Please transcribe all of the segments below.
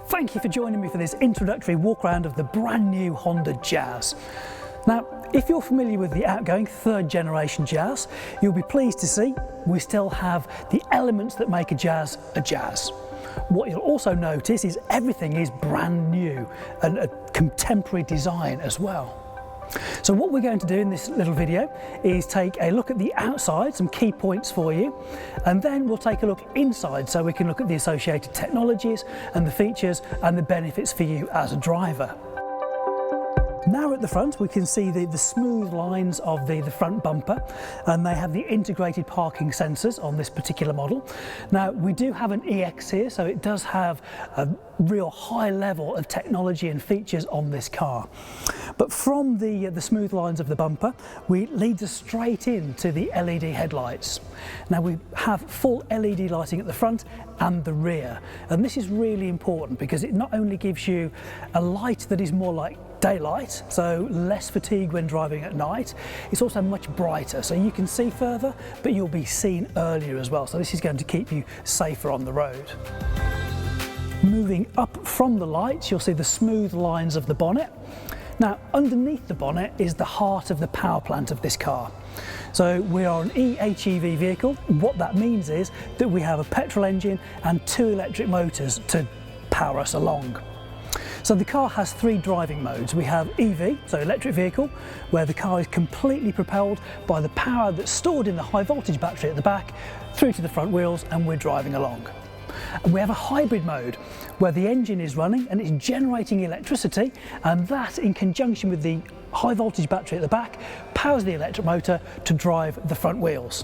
Thank you for joining me for this introductory walk around of the brand new Honda Jazz. Now, if you're familiar with the outgoing third generation Jazz, you'll be pleased to see we still have the elements that make a Jazz a Jazz. What you'll also notice is everything is brand new and a contemporary design as well. So what we're going to do in this little video is take a look at the outside, some key points for you, and then we'll take a look inside so we can look at the associated technologies and the features and the benefits for you as a driver. Now at the front we can see the smooth lines of the front bumper, and they have the integrated parking sensors on this particular model. Now we do have an EX here, so it does have a real high level of technology and features on this car. But from the smooth lines of the bumper, we lead us straight into the LED headlights. Now we have full LED lighting at the front and the rear, and this is really important because it not only gives you a light that is more like daylight, so less fatigue when driving at night, it's also much brighter, so you can see further, but you'll be seen earlier as well, so this is going to keep you safer on the road. Moving up from the lights, you'll see the smooth lines of the bonnet. Now, underneath the bonnet is the heart of the power plant of this car. So we are an eHEV vehicle. What that means is that we have a petrol engine and 2 electric motors to power us along. So the car has 3 driving modes. We have EV, so electric vehicle, where the car is completely propelled by the power that's stored in the high voltage battery at the back through to the front wheels, and we're driving along. And we have a hybrid mode where the engine is running and it's generating electricity, and that in conjunction with the high voltage battery at the back powers the electric motor to drive the front wheels.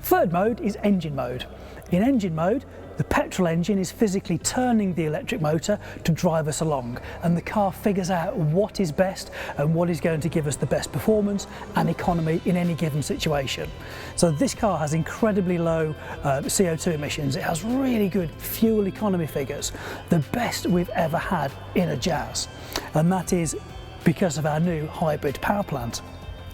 Third mode is engine mode. In engine mode, the petrol engine is physically turning the electric motor to drive us along, and the car figures out what is best and what is going to give us the best performance and economy in any given situation. So this car has incredibly low CO2 emissions. It has really good fuel economy figures, the best we've ever had in a Jazz, and that is because of our new hybrid power plant.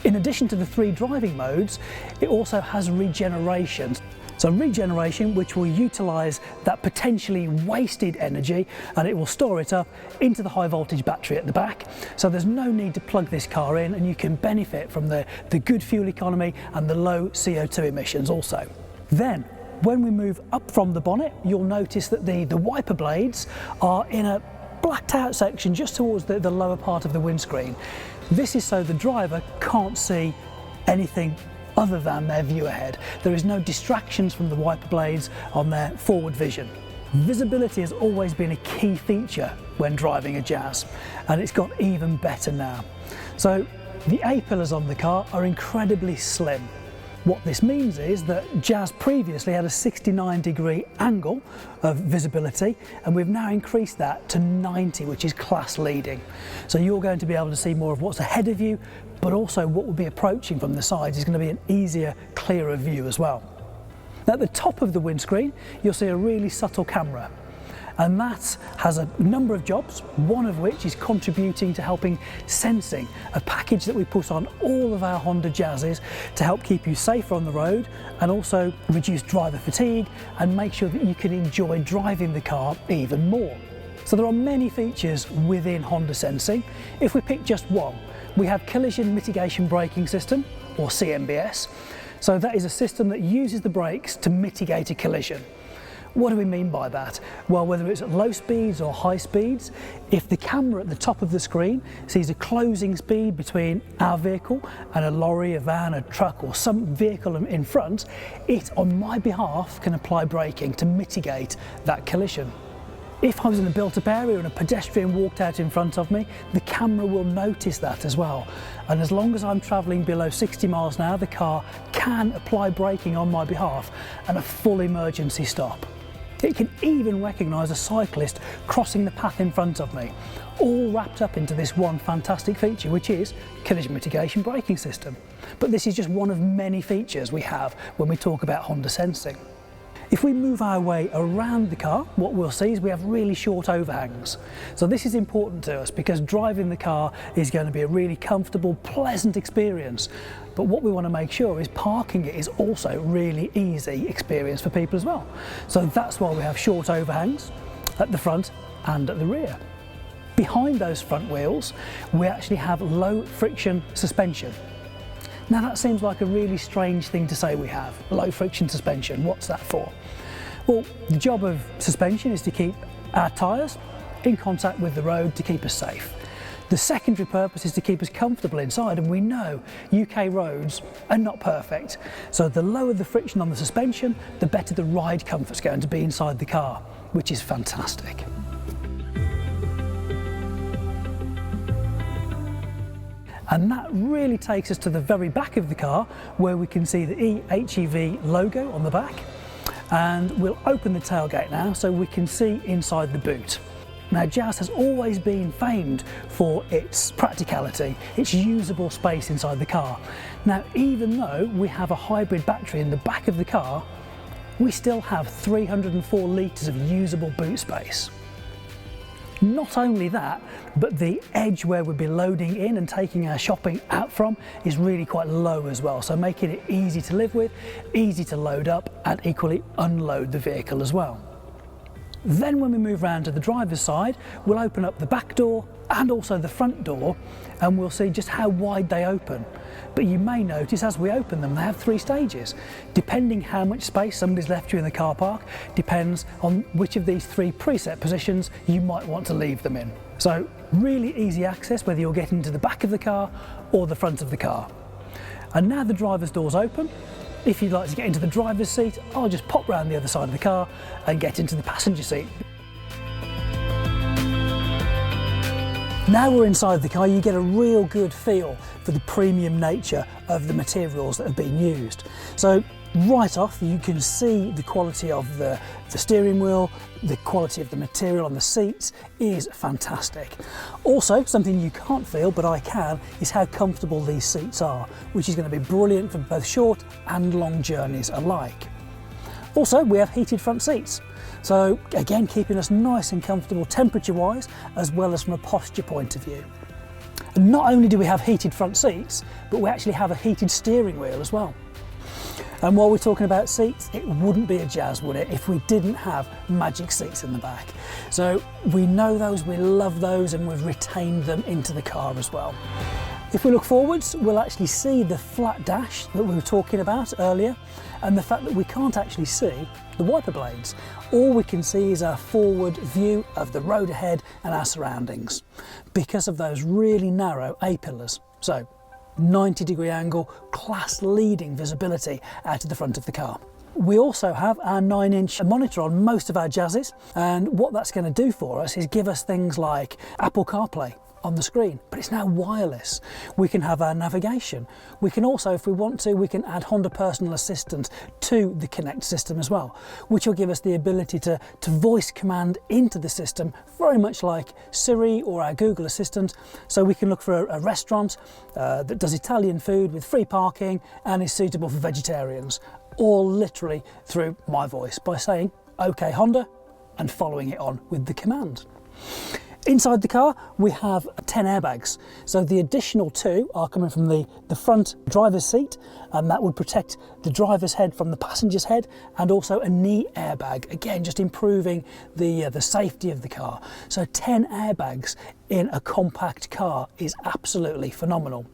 In addition to the 3 driving modes, it also has regeneration. So regeneration, which will utilise that potentially wasted energy, and it will store it up into the high voltage battery at the back. So there's no need to plug this car in, and you can benefit from the good fuel economy and the low CO2 emissions also. Then, when we move up from the bonnet, you'll notice that the wiper blades are in a blacked out section just towards the lower part of the windscreen. This is so the driver can't see anything other than their view ahead. There is no distractions from the wiper blades on their forward vision. Visibility has always been a key feature when driving a Jazz, and it's got even better now. So the A-pillars on the car are incredibly slim. What this means is that Jazz previously had a 69-degree angle of visibility, and we've now increased that to 90, which is class leading. So you're going to be able to see more of what's ahead of you, but also what will be approaching from the sides is going to be an easier, clearer view as well. Now at the top of the windscreen, you'll see a really subtle camera, and that has a number of jobs, one of which is contributing to helping sensing, a package that we put on all of our Honda Jazzes to help keep you safer on the road and also reduce driver fatigue and make sure that you can enjoy driving the car even more. So there are many features within Honda Sensing. If we pick just one, we have Collision Mitigation Braking System, or CMBS. So that is a system that uses the brakes to mitigate a collision. What do we mean by that? Well, whether it's at low speeds or high speeds, if the camera at the top of the screen sees a closing speed between our vehicle and a lorry, a van, a truck, or some vehicle in front, it, on my behalf, can apply braking to mitigate that collision. If I was in a built-up area and a pedestrian walked out in front of me, the camera will notice that as well. And as long as I'm travelling below 60 miles an hour, the car can apply braking on my behalf and a full emergency stop. It can even recognise a cyclist crossing the path in front of me, all wrapped up into this one fantastic feature, which is Collision Mitigation Braking System. But this is just one of many features we have when we talk about Honda Sensing. If we move our way around the car, what we'll see is we have really short overhangs. So this is important to us because driving the car is going to be a really comfortable, pleasant experience. But what we want to make sure is parking it is also really easy experience for people as well. So that's why we have short overhangs at the front and at the rear. Behind those front wheels, we actually have low friction suspension. Now that seems like a really strange thing to say we have, low friction suspension. What's that for? Well, the job of suspension is to keep our tyres in contact with the road to keep us safe. The secondary purpose is to keep us comfortable inside, and we know UK roads are not perfect. So the lower the friction on the suspension, the better the ride comfort's going to be inside the car, which is fantastic. And that really takes us to the very back of the car, where we can see the EHEV logo on the back. And we'll open the tailgate now so we can see inside the boot. Now, Jazz has always been famed for its practicality, its usable space inside the car. Now, even though we have a hybrid battery in the back of the car, we still have 304 litres of usable boot space. Not only that, but the edge where we'll be loading in and taking our shopping out from is really quite low as well, so making it easy to live with, easy to load up and equally unload the vehicle as well. Then when we move around to the driver's side, we'll open up the back door and also the front door, and we'll see just how wide they open. But you may notice as we open them, they have 3 stages. Depending how much space somebody's left you in the car park, depends on which of these 3 preset positions you might want to leave them in. So really easy access, whether you're getting to the back of the car or the front of the car. And now the driver's door's open. If you'd like to get into the driver's seat, I'll just pop round the other side of the car and get into the passenger seat. Now we're inside the car, you get a real good feel for the premium nature of the materials that have been used. So right off, you can see the quality of the steering wheel, the quality of the material on the seats is fantastic. Also, something you can't feel, but I can, is how comfortable these seats are, which is going to be brilliant for both short and long journeys alike. Also, we have heated front seats. So again, keeping us nice and comfortable temperature-wise, as well as from a posture point of view. And not only do we have heated front seats, but we actually have a heated steering wheel as well. And while we're talking about seats, it wouldn't be a Jazz, would it, if we didn't have magic seats in the back. So we know those, we love those, and we've retained them into the car as well. If we look forwards, we'll actually see the flat dash that we were talking about earlier, and the fact that we can't actually see the wiper blades. All we can see is our forward view of the road ahead and our surroundings because of those really narrow A-pillars. So 90-degree angle, class leading visibility out of the front of the car. We also have our 9-inch monitor on most of our Jazzes, and what that's going to do for us is give us things like Apple CarPlay on the screen, but it's now wireless. We can have our navigation. We can also, if we want to, we can add Honda Personal Assistant to the Connect system as well, which will give us the ability to voice command into the system, very much like Siri or our Google Assistant. So we can look for a restaurant that does Italian food with free parking and is suitable for vegetarians, all literally through my voice by saying, "Okay Honda," and following it on with the command. Inside the car, we have 10 airbags. So the additional 2 are coming from the front driver's seat, and that would protect the driver's head from the passenger's head, and also a knee airbag, again, just improving the safety of the car. So 10 airbags in a compact car is absolutely phenomenal.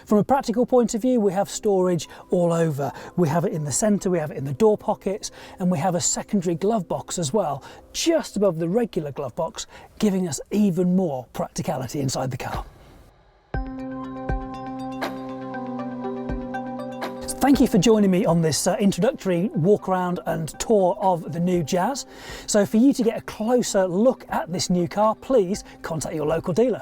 From a practical point of view, we have storage all over. We have it in the centre, we have it in the door pockets, and we have a secondary glove box as well, just above the regular glove box, giving us even more practicality inside the car. Thank you for joining me on this introductory walk around and tour of the new Jazz. So for you to get a closer look at this new car, please contact your local dealer.